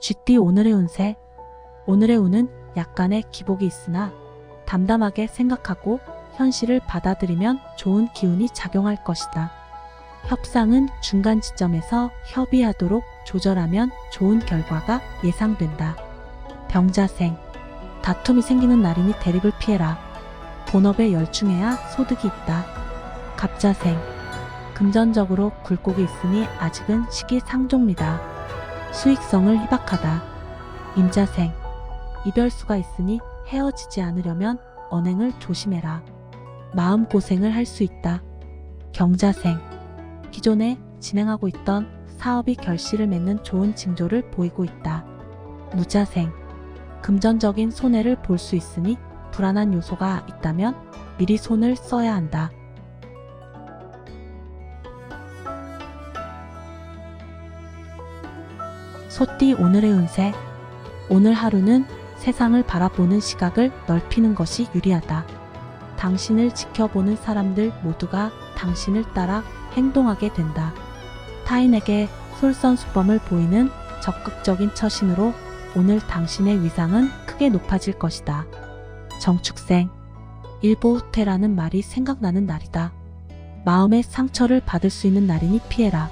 쥐띠 오늘의 운세. 오늘의 운은 약간의 기복이 있으나 담담하게 생각하고 현실을 받아들이면 좋은 기운이 작용할 것이다. 협상은 중간 지점에서 협의하도록 조절하면 좋은 결과가 예상된다. 병자생. 다툼이 생기는 날이니 대립을 피해라. 본업에 열중해야 소득이 있다. 갑자생. 금전적으로 굴곡이 있으니 아직은 시기상조입니다. 수익성을 희박하다. 임자생. 이별수가 있으니 헤어지지 않으려면 언행을 조심해라. 마음고생을 할 수 있다. 경자생. 기존에 진행하고 있던 사업이 결실을 맺는 좋은 징조를 보이고 있다. 무자생. 금전적인 손해를 볼 수 있으니 불안한 요소가 있다면 미리 손을 써야 한다. 소띠 오늘의 운세. 오늘 하루는 세상을 바라보는 시각을 넓히는 것이 유리하다. 당신을 지켜보는 사람들 모두가 당신을 따라 행동하게 된다. 타인에게 솔선수범을 보이는 적극적인 처신으로 오늘 당신의 위상은 크게 높아질 것이다. 정축생. 일보후퇴라는 말이 생각나는 날이다. 마음의 상처를 받을 수 있는 날이니 피해라.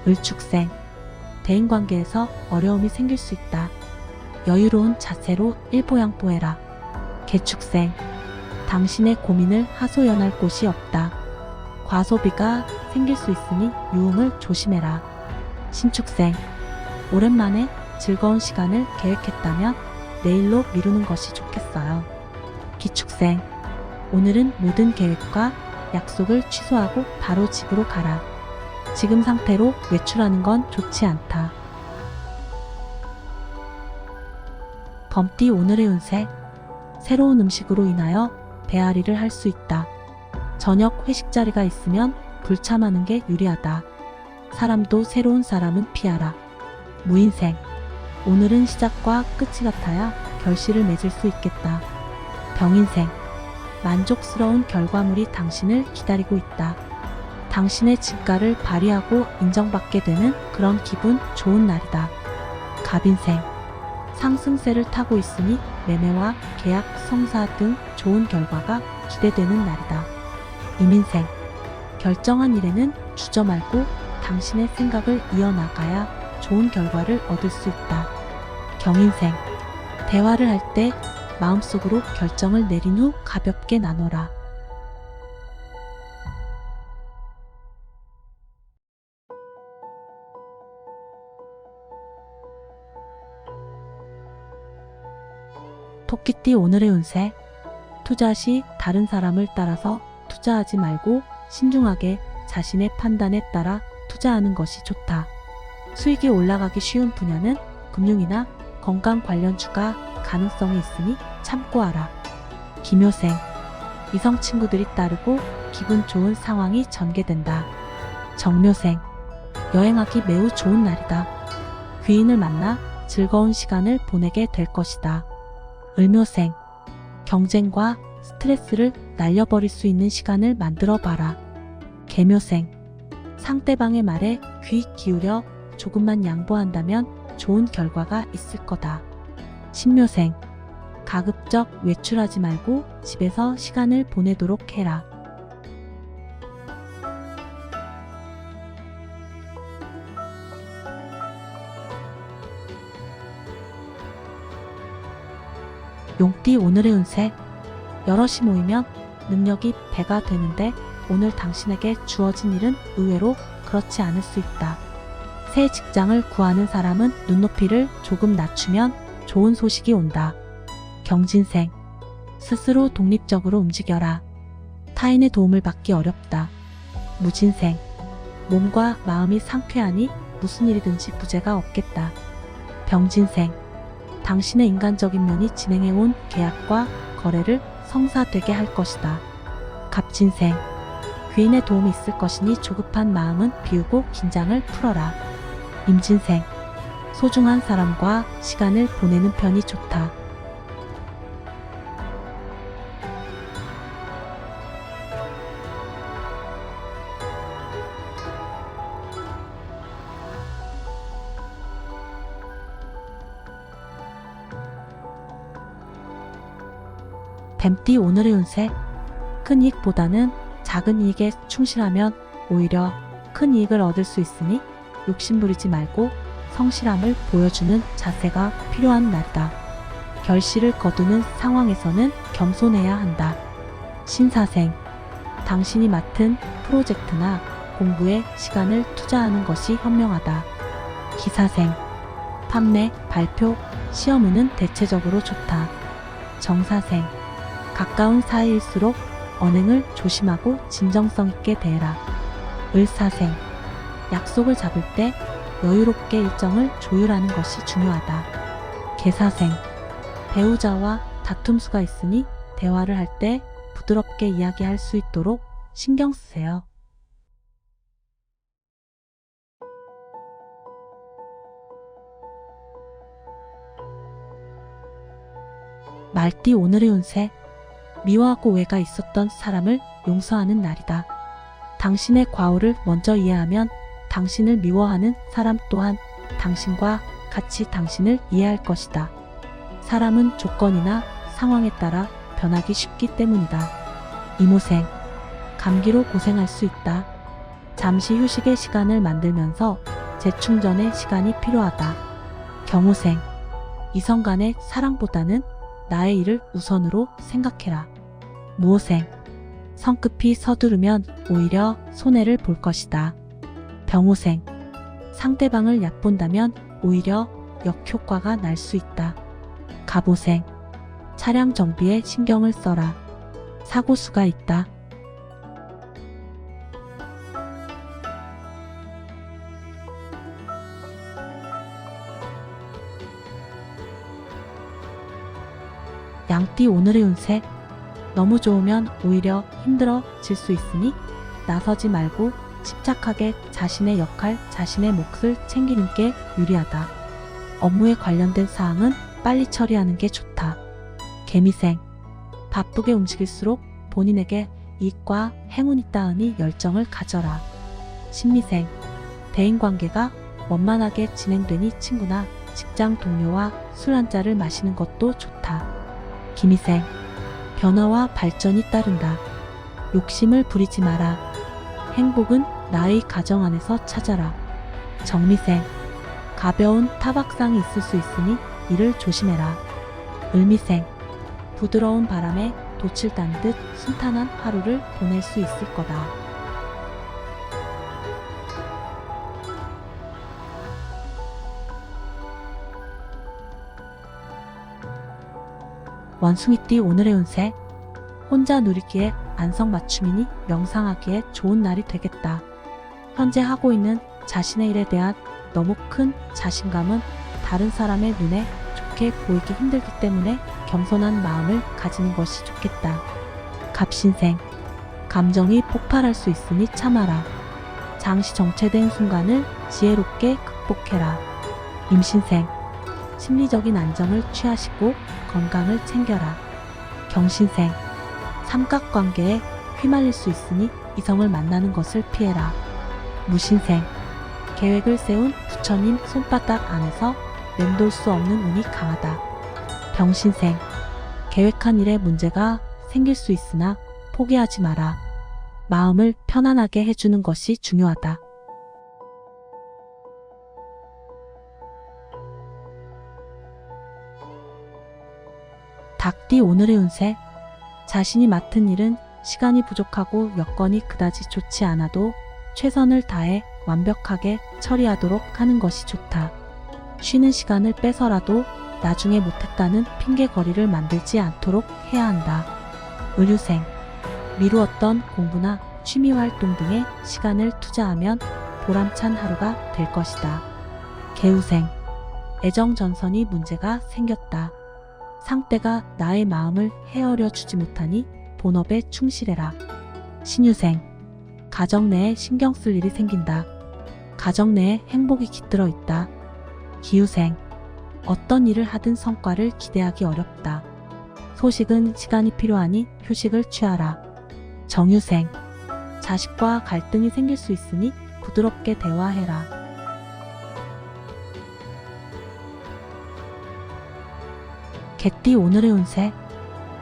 을축생. 대인관계에서 어려움이 생길 수 있다. 여유로운 자세로 일보양보해라. 개축생. 당신의 고민을 하소연할 곳이 없다. 과소비가 생길 수 있으니 유흥을 조심해라. 신축생. 오랜만에 즐거운 시간을 계획했다면 내일로 미루는 것이 좋겠어요. 기축생. 오늘은 모든 계획과 약속을 취소하고 바로 집으로 가라. 지금 상태로 외출하는 건 좋지 않다. 범띠 오늘의 운세. 새로운 음식으로 인하여 배앓이를 할 수 있다. 저녁 회식 자리가 있으면 불참하는 게 유리하다. 사람도 새로운 사람은 피하라. 무인생. 오늘은 시작과 끝이 같아야 결실을 맺을 수 있겠다. 병인생. 만족스러운 결과물이 당신을 기다리고 있다. 당신의 진가를 발휘하고 인정받게 되는 그런 기분 좋은 날이다. 갑인생. 상승세를 타고 있으니 매매와 계약, 성사 등 좋은 결과가 기대되는 날이다. 임인생. 결정한 일에는 주저 말고 당신의 생각을 이어나가야 좋은 결과를 얻을 수 있다. 경인생. 대화를 할 때 마음속으로 결정을 내린 후 가볍게 나눠라. 토끼띠 오늘의 운세. 투자 시 다른 사람을 따라서 투자하지 말고 신중하게 자신의 판단에 따라 투자하는 것이 좋다. 수익이 올라가기 쉬운 분야는 금융이나 건강 관련주가 가능성이 있으니 참고하라. 기묘생. 이성 친구들이 따르고 기분 좋은 상황이 전개된다. 정묘생. 여행하기 매우 좋은 날이다. 귀인을 만나 즐거운 시간을 보내게 될 것이다. 을묘생. 경쟁과 스트레스를 날려버릴 수 있는 시간을 만들어 봐라. 개묘생. 상대방의 말에 귀 기울여 조금만 양보한다면 좋은 결과가 있을 거다. 신묘생. 가급적 외출하지 말고 집에서 시간을 보내도록 해라. 용띠 오늘의 운세. 여럿이 모이면 능력이 배가 되는데 오늘 당신에게 주어진 일은 의외로 그렇지 않을 수 있다. 새 직장을 구하는 사람은 눈높이를 조금 낮추면 좋은 소식이 온다. 경진생. 스스로 독립적으로 움직여라. 타인의 도움을 받기 어렵다. 무진생. 몸과 마음이 상쾌하니 무슨 일이든지 부재가 없겠다. 병진생. 당신의 인간적인 면이 진행해온 계약과 거래를 성사되게 할 것이다. 갑진생. 귀인의 도움이 있을 것이니 조급한 마음은 비우고 긴장을 풀어라. 임진생. 소중한 사람과 시간을 보내는 편이 좋다. 뱀띠 오늘의 운세. 큰 이익보다는 작은 이익에 충실하면 오히려 큰 이익을 얻을 수 있으니 욕심부리지 말고 성실함을 보여주는 자세가 필요한 날이다. 결실을 거두는 상황에서는 겸손해야 한다. 신사생. 당신이 맡은 프로젝트나 공부에 시간을 투자하는 것이 현명하다. 기사생. 판매, 발표, 시험운은 대체적으로 좋다. 정사생. 가까운 사이일수록 언행을 조심하고 진정성 있게 대해라. 을사생. 약속을 잡을 때 여유롭게 일정을 조율하는 것이 중요하다. 계사생. 배우자와 다툼수가 있으니 대화를 할 때 부드럽게 이야기할 수 있도록 신경 쓰세요. 말띠 오늘의 운세. 미워하고 오해가 있었던 사람을 용서하는 날이다. 당신의 과오를 먼저 이해하면 당신을 미워하는 사람 또한 당신과 같이 당신을 이해할 것이다. 사람은 조건이나 상황에 따라 변하기 쉽기 때문이다. 이모생. 감기로 고생할 수 있다. 잠시 휴식의 시간을 만들면서 재충전의 시간이 필요하다. 경호생. 이성 간의 사랑보다는 나의 일을 우선으로 생각해라. 무호생. 성급히 서두르면 오히려 손해를 볼 것이다. 병호생. 상대방을 얕본다면 오히려 역효과가 날 수 있다. 갑오생. 차량 정비에 신경을 써라. 사고수가 있다. 양띠 오늘의 운세. 너무 좋으면 오히려 힘들어질 수 있으니 나서지 말고 침착하게 자신의 역할, 자신의 몫을 챙기는 게 유리하다. 업무에 관련된 사항은 빨리 처리하는 게 좋다. 개미생. 바쁘게 움직일수록 본인에게 이익과 행운이 따으니 열정을 가져라. 신미생. 대인관계가 원만하게 진행되니 친구나 직장 동료와 술 한잔을 마시는 것도 좋다. 기미생. 변화와 발전이 따른다. 욕심을 부리지 마라. 행복은 나의 가정 안에서 찾아라. 정미생. 가벼운 타박상이 있을 수 있으니 이를 조심해라. 을미생. 부드러운 바람에 돛을 단 듯 순탄한 하루를 보낼 수 있을 거다. 원숭이띠 오늘의 운세. 혼자 누리기에 안성맞춤이니 명상하기에 좋은 날이 되겠다. 현재 하고 있는 자신의 일에 대한 너무 큰 자신감은 다른 사람의 눈에 좋게 보이기 힘들기 때문에 겸손한 마음을 가지는 것이 좋겠다. 갑신생. 감정이 폭발할 수 있으니 참아라. 잠시 정체된 순간을 지혜롭게 극복해라. 임신생. 심리적인 안정을 취하시고 건강을 챙겨라. 경신생. 삼각관계에 휘말릴 수 있으니 이성을 만나는 것을 피해라. 무신생. 계획을 세운 부처님 손바닥 안에서 맴돌 수 없는 운이 강하다. 병신생. 계획한 일에 문제가 생길 수 있으나 포기하지 마라. 마음을 편안하게 해주는 것이 중요하다. 닭띠 오늘의 운세. 자신이 맡은 일은 시간이 부족하고 여건이 그다지 좋지 않아도 최선을 다해 완벽하게 처리하도록 하는 것이 좋다. 쉬는 시간을 빼서라도 나중에 못했다는 핑계거리를 만들지 않도록 해야 한다. 의류생. 미루었던 공부나 취미활동 등에 시간을 투자하면 보람찬 하루가 될 것이다. 개우생. 애정전선이 문제가 생겼다. 상대가 나의 마음을 헤아려 주지 못하니 본업에 충실해라. 신유생. 가정 내에 신경 쓸 일이 생긴다. 가정 내에 행복이 깃들어 있다. 기후생. 어떤 일을 하든 성과를 기대하기 어렵다. 소식은 시간이 필요하니 휴식을 취하라. 정유생. 자식과 갈등이 생길 수 있으니 부드럽게 대화해라. 개띠 오늘의 운세.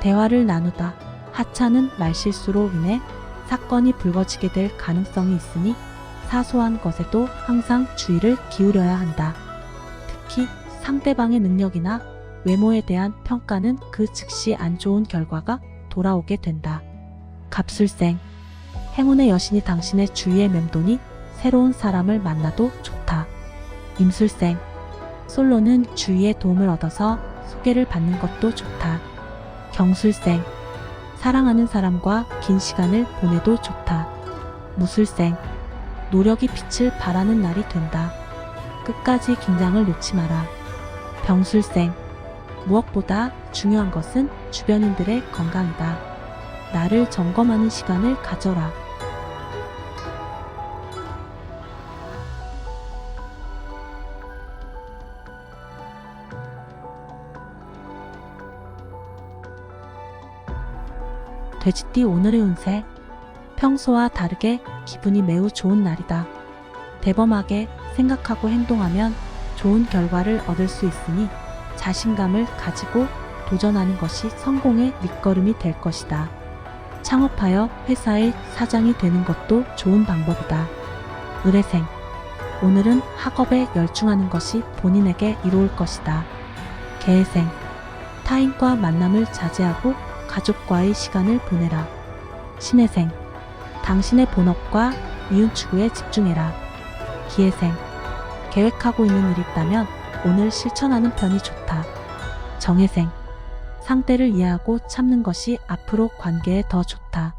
대화를 나누다. 하찮은 말실수로 인해 사건이 불거지게 될 가능성이 있으니 사소한 것에도 항상 주의를 기울여야 한다. 특히 상대방의 능력이나 외모에 대한 평가는 그 즉시 안 좋은 결과가 돌아오게 된다. 갑술생. 행운의 여신이 당신의 주위에 맴도니 새로운 사람을 만나도 좋다. 임술생. 솔로는 주위의 도움을 얻어서 소개를 받는 것도 좋다. 경술생. 사랑하는 사람과 긴 시간을 보내도 좋다. 무술생. 노력이 빛을 발하는 날이 된다. 끝까지 긴장을 놓지 마라. 병술생. 무엇보다 중요한 것은 주변인들의 건강이다. 나를 점검하는 시간을 가져라. 돼지띠 오늘의 운세. 평소와 다르게 기분이 매우 좋은 날이다. 대범하게 생각하고 행동하면 좋은 결과를 얻을 수 있으니 자신감을 가지고 도전하는 것이 성공의 밑거름이 될 것이다. 창업하여 회사의 사장이 되는 것도 좋은 방법이다. 의뢰생. 오늘은 학업에 열중하는 것이 본인에게 이로울 것이다. 계생. 타인과 만남을 자제하고 가족과의 시간을 보내라. 신해생. 당신의 본업과 이윤 추구에 집중해라. 기해생. 계획하고 있는 일이 있다면 오늘 실천하는 편이 좋다. 정해생. 상대를 이해하고 참는 것이 앞으로 관계에 더 좋다.